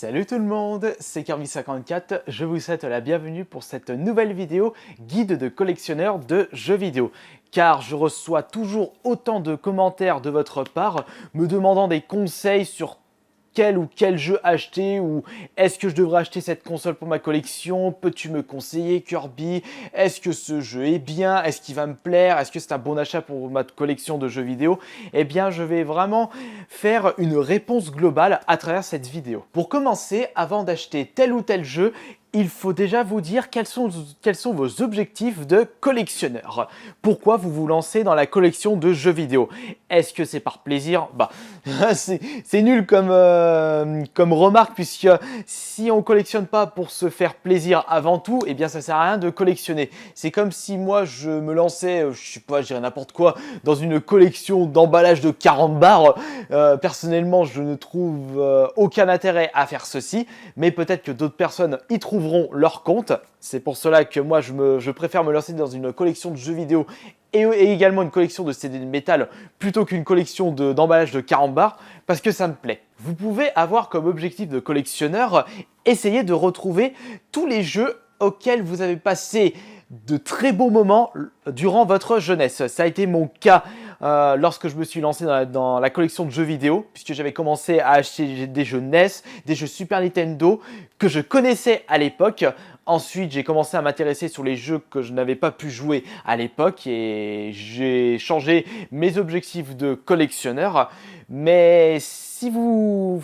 Salut tout le monde, c'est Kirby54, je vous souhaite la bienvenue pour cette nouvelle vidéo guide de collectionneur de jeux vidéo. Car je reçois toujours autant de commentaires de votre part me demandant des conseils sur quel ou quel jeu acheter, ou est-ce que je devrais acheter cette console pour ma collection, peux-tu me conseiller Kirby, est-ce que ce jeu est bien, est-ce qu'il va me plaire, est-ce que c'est un bon achat pour ma collection de jeux vidéo? Eh bien je vais vraiment faire une réponse globale à travers cette vidéo. Pour commencer, avant d'acheter tel ou tel jeu, il faut déjà vous dire quels sont vos objectifs de collectionneur. Pourquoi vous vous lancez dans la collection de jeux vidéo? Est-ce que c'est par plaisir? C'est nul comme remarque, puisque si on collectionne pas pour se faire plaisir avant tout, eh bien ça sert à rien de collectionner. C'est comme si moi je me lançais, je sais pas, je dirais n'importe quoi, dans une collection d'emballage de carambars. Personnellement, je ne trouve aucun intérêt à faire ceci, mais peut-être que d'autres personnes y trouveront leur compte. C'est pour cela que moi je préfère me lancer dans une collection de jeux vidéo et également une collection de CD de métal plutôt qu'une collection d'emballage de carambars, parce que ça me plaît. Vous pouvez avoir comme objectif de collectionneur essayer de retrouver tous les jeux auxquels vous avez passé de très beaux moments durant votre jeunesse. Ça a été mon cas lorsque je me suis lancé dans la collection de jeux vidéo, puisque j'avais commencé à acheter des jeux NES, des jeux Super Nintendo que je connaissais à l'époque. Ensuite, j'ai commencé à m'intéresser sur les jeux que je n'avais pas pu jouer à l'époque et j'ai changé mes objectifs de collectionneur. Mais si vous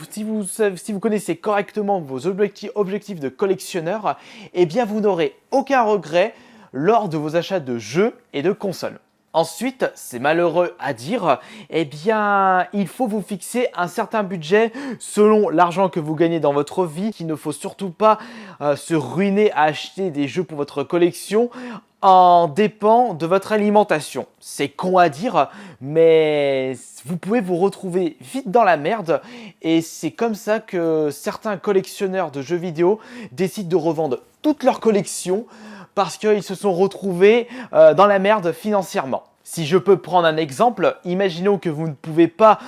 connaissez correctement vos objectifs de collectionneur, eh bien vous n'aurez aucun regret lors de vos achats de jeux et de consoles. Ensuite, c'est malheureux à dire, eh bien, il faut vous fixer un certain budget selon l'argent que vous gagnez dans votre vie. Il ne faut surtout pas se ruiner à acheter des jeux pour votre collection en dépend de votre alimentation. C'est con à dire, mais vous pouvez vous retrouver vite dans la merde, et c'est comme ça que certains collectionneurs de jeux vidéo décident de revendre toute leur collection parce qu'ils se sont retrouvés dans la merde financièrement. Si je peux prendre un exemple, imaginons que vous ne pouvez pas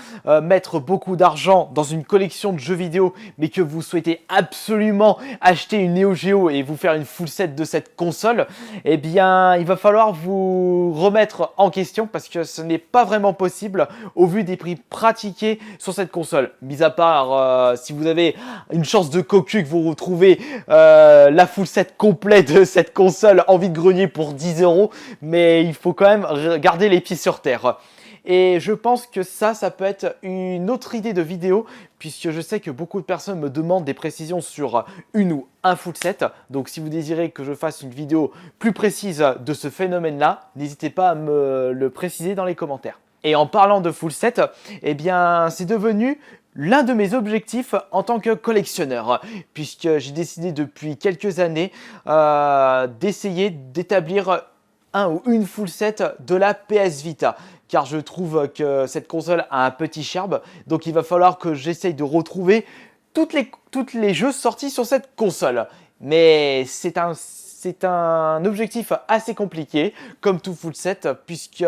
mettre beaucoup d'argent dans une collection de jeux vidéo, mais que vous souhaitez absolument acheter une Neo Geo et vous faire une full set de cette console, eh bien, il va falloir vous remettre en question parce que ce n'est pas vraiment possible au vu des prix pratiqués sur cette console. Mis à part si vous avez une chance de cocu que vous retrouvez la full set complète de cette console en vide-grenier pour 10 €, mais il faut quand même garder les pieds sur terre. Et je pense que ça peut être une autre idée de vidéo, puisque je sais que beaucoup de personnes me demandent des précisions sur une ou un full set. Donc si vous désirez que je fasse une vidéo plus précise de ce phénomène-là, n'hésitez pas à me le préciser dans les commentaires. Et en parlant de full set, eh bien c'est devenu l'un de mes objectifs en tant que collectionneur, puisque j'ai décidé depuis quelques années d'essayer d'établir un ou une full set de la PS Vita, car je trouve que cette console a un petit charme, donc il va falloir que j'essaye de retrouver toutes les jeux sortis sur cette console. Mais c'est un objectif assez compliqué, comme tout full set, puisqu'il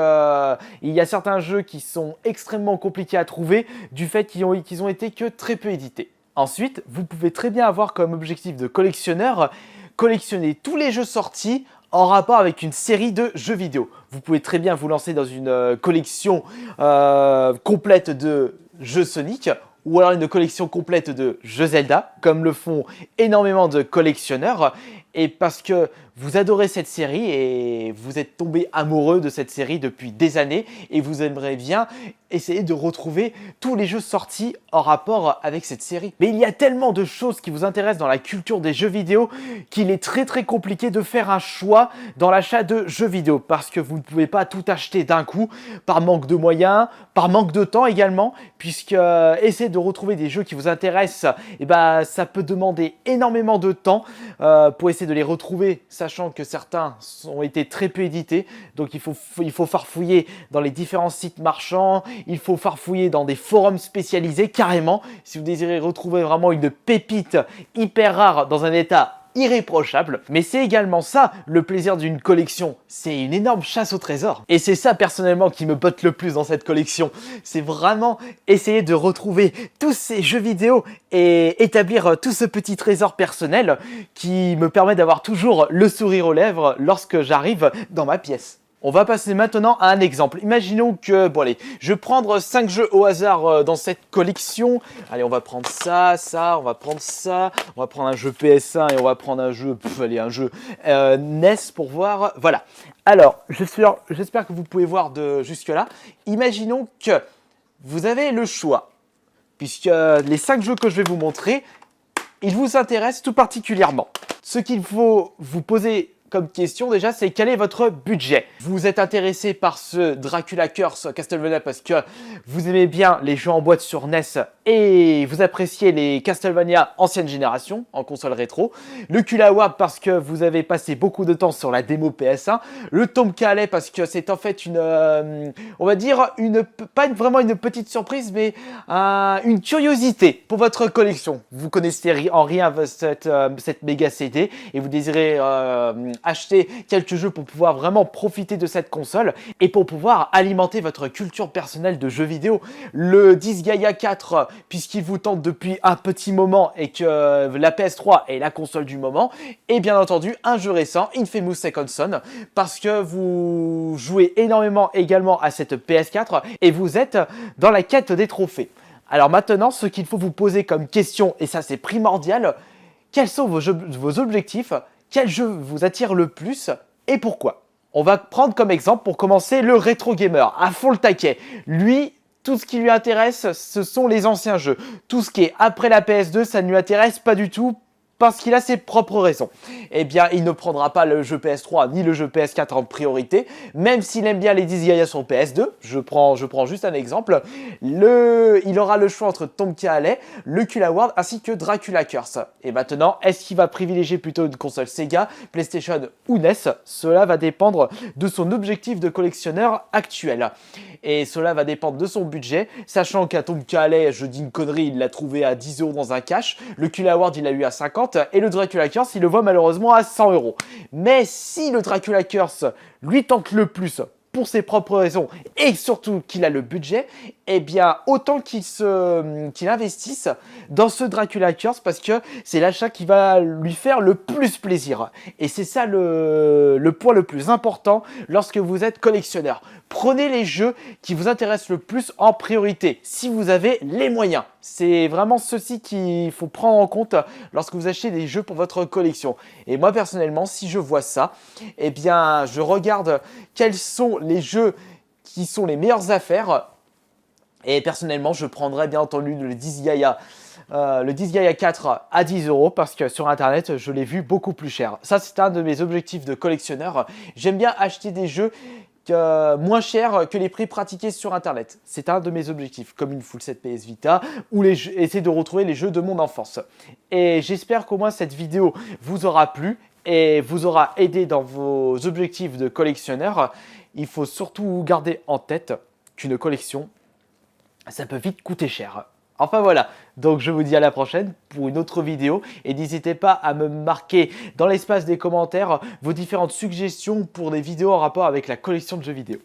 y a certains jeux qui sont extrêmement compliqués à trouver du fait qu'ils ont été que très peu édités. Ensuite, vous pouvez très bien avoir comme objectif de collectionneur collectionner tous les jeux sortis en rapport avec une série de jeux vidéo. Vous pouvez très bien vous lancer dans une collection complète de jeux Sonic, ou alors une collection complète de jeux Zelda, comme le font énormément de collectionneurs, et parce que vous adorez cette série et vous êtes tombé amoureux de cette série depuis des années et vous aimeriez bien essayer de retrouver tous les jeux sortis en rapport avec cette série. Mais il y a tellement de choses qui vous intéressent dans la culture des jeux vidéo qu'il est très compliqué de faire un choix dans l'achat de jeux vidéo, parce que vous ne pouvez pas tout acheter d'un coup par manque de moyens, par manque de temps également, puisque essayer de retrouver des jeux qui vous intéressent, eh ben, ça peut demander énormément de temps pour essayer de les retrouver, sachant que certains ont été très peu édités. Donc il faut farfouiller dans les différents sites marchands, il faut farfouiller dans des forums spécialisés carrément, si vous désirez retrouver vraiment une pépite hyper rare dans un état irréprochable. Mais c'est également ça le plaisir d'une collection, c'est une énorme chasse au trésor. Et c'est ça personnellement qui me botte le plus dans cette collection, c'est vraiment essayer de retrouver tous ces jeux vidéo et établir tout ce petit trésor personnel qui me permet d'avoir toujours le sourire aux lèvres lorsque j'arrive dans ma pièce. On va passer maintenant à un exemple. Imaginons que, bon allez, je vais prendre 5 jeux au hasard dans cette collection. Allez, on va prendre ça, on va prendre ça, on va prendre un jeu PS1 et on va prendre un jeu, un jeu NES pour voir. Voilà. Alors, j'espère que vous pouvez voir de jusque-là. Imaginons que vous avez le choix, puisque les 5 jeux que je vais vous montrer, ils vous intéressent tout particulièrement. Ce qu'il faut vous poser comme question déjà, c'est quel est votre budget? Vous êtes intéressé par ce Dracula Curse Castlevania parce que vous aimez bien les jeux en boîte sur NES et vous appréciez les Castlevania ancienne génération en console rétro. Le Kulawa parce que vous avez passé beaucoup de temps sur la démo PS1. Le Tom Calais parce que c'est en fait une, on va dire, pas vraiment une petite surprise, mais une curiosité pour votre collection. Vous connaissez en rien cette méga CD et vous désirez acheter quelques jeux pour pouvoir vraiment profiter de cette console et pour pouvoir alimenter votre culture personnelle de jeux vidéo. Le Disgaea 4, puisqu'il vous tente depuis un petit moment et que la PS3 est la console du moment, et bien entendu un jeu récent, Infamous Second Son, parce que vous jouez énormément également à cette PS4 et vous êtes dans la quête des trophées. Alors maintenant, ce qu'il faut vous poser comme question, et ça c'est primordial, quels sont vos objectifs? Quel jeu vous attire le plus et pourquoi? On va prendre comme exemple pour commencer le rétro gamer, à fond le taquet. Lui, tout ce qui lui intéresse, ce sont les anciens jeux. Tout ce qui est après la PS2, ça ne lui intéresse pas du tout parce qu'il a ses propres raisons. Eh bien, il ne prendra pas le jeu PS3 ni le jeu PS4 en priorité, même s'il aime bien les Disgaea sur PS2. Je prends juste un exemple. Il aura le choix entre Tom Calais, le Kulawa ainsi que Dracula Curse. Et maintenant, est-ce qu'il va privilégier plutôt une console Sega, PlayStation ou NES? Cela va dépendre de son objectif de collectionneur actuel. Et cela va dépendre de son budget, sachant qu'à Tom Calais, je dis une connerie, il l'a trouvé à 10 € dans un cash, le Kulawa il l'a eu à 50, et le Dracula Curse, il le voit malheureusement à 100 €. Mais si le Dracula Curse lui tente le plus pour ses propres raisons et surtout qu'il a le budget, eh bien autant qu'il investisse dans ce Dracula Curse parce que c'est l'achat qui va lui faire le plus plaisir. Et c'est ça le point le plus important lorsque vous êtes collectionneur. Prenez les jeux qui vous intéressent le plus en priorité, si vous avez les moyens. C'est vraiment ceci qu'il faut prendre en compte lorsque vous achetez des jeux pour votre collection. Et moi personnellement, si je vois ça, eh bien je regarde quels sont les jeux qui sont les meilleures affaires. Et personnellement, je prendrais bien entendu le Disgaea 4 à 10 € parce que sur internet, je l'ai vu beaucoup plus cher. Ça, c'est un de mes objectifs de collectionneur. J'aime bien acheter des jeux moins cher que les prix pratiqués sur internet. C'est un de mes objectifs, comme une full set PS Vita ou essayer de retrouver les jeux de mon enfance. Et j'espère qu'au moins cette vidéo vous aura plu et vous aura aidé dans vos objectifs de collectionneur. Il faut surtout garder en tête qu'une collection, ça peut vite coûter cher. Enfin voilà, donc je vous dis à la prochaine pour une autre vidéo et n'hésitez pas à me marquer dans l'espace des commentaires vos différentes suggestions pour des vidéos en rapport avec la collection de jeux vidéo.